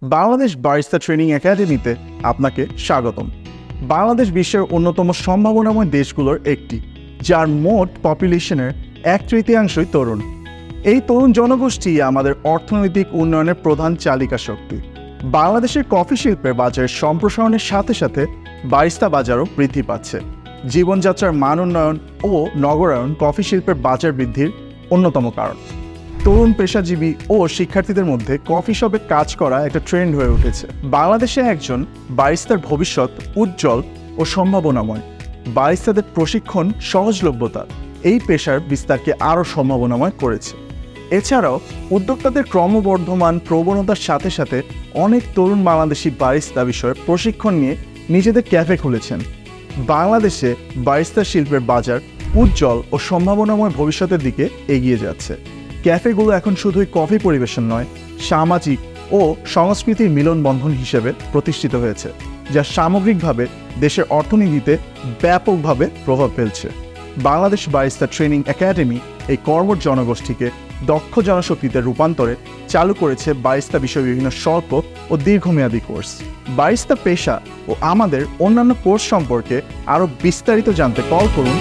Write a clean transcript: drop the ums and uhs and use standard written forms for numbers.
Bangladesh barista training একাডেমিতে আপনাকে স্বাগতম। বাংলাদেশ বিশ্বের অন্যতম সম্ভাবনাময় দেশগুলোর একটি, যার মোট পপুলেশনের 1/3 তরুণ। এই তরুণ জনগোষ্ঠী আমাদের অর্থনৈতিক উন্নয়নের প্রধান চালিকা শক্তি। বাংলাদেশের কফি শিল্পের বাজারের সম্প্রসারণের সাথে সাথে বারিস্তা বাজারও বৃদ্ধি পাচ্ছে। জীবনযাত্রার মান উন্নয়ন ও নগরায়ন কফি শিল্পের বাজার বৃদ্ধির অন্যতম কারণ। তরুণ পেশাজীবী ও শিক্ষার্থীদের মধ্যে কফি শপে কাজ করা একটা ট্রেন্ড হয়ে উঠেছে। বাংলাদেশে একজন বারিস্তার ভবিষ্যৎ উজ্জ্বল ও সম্ভাবনাময়। বারিস্তাদের প্রশিক্ষণ, সহজলভ্যতা এই পেশার বিস্তারকে আরও সম্ভাবনাময় করেছে। এছাড়াও উদ্যোক্তাদের ক্রমবর্ধমান প্রবণতার সাথে সাথে অনেক তরুণ বাংলাদেশি বারিস্তা বিষয়ে প্রশিক্ষণ নিয়ে নিজেদের ক্যাফে খুলেছেন। বাংলাদেশে বারিস্তা শিল্পের বাজার উজ্জ্বল ও সম্ভাবনাময় ভবিষ্যতের দিকে এগিয়ে যাচ্ছে। ক্যাফেগুলো এখন শুধুই কফি পরিবেশন নয়, সামাজিক ও সংস্কৃতির মিলনবন্ধন হিসেবে প্রতিষ্ঠিত হয়েছে, যা সামগ্রিকভাবে দেশের অর্থনীতিতে ব্যাপকভাবে প্রভাব ফেলছে। বাংলাদেশ বারিস্তা ট্রেনিং একাডেমি এই কর্মঠ জনগোষ্ঠীকে দক্ষ জনশক্তিতে রূপান্তরে চালু করেছে বারিস্তা বিষয়ে বিভিন্ন স্বল্প ও দীর্ঘমেয়াদী কোর্স। বারিস্তা পেশা ও আমাদের অন্যান্য কোর্স সম্পর্কে আরও বিস্তারিত জানতে কল করুন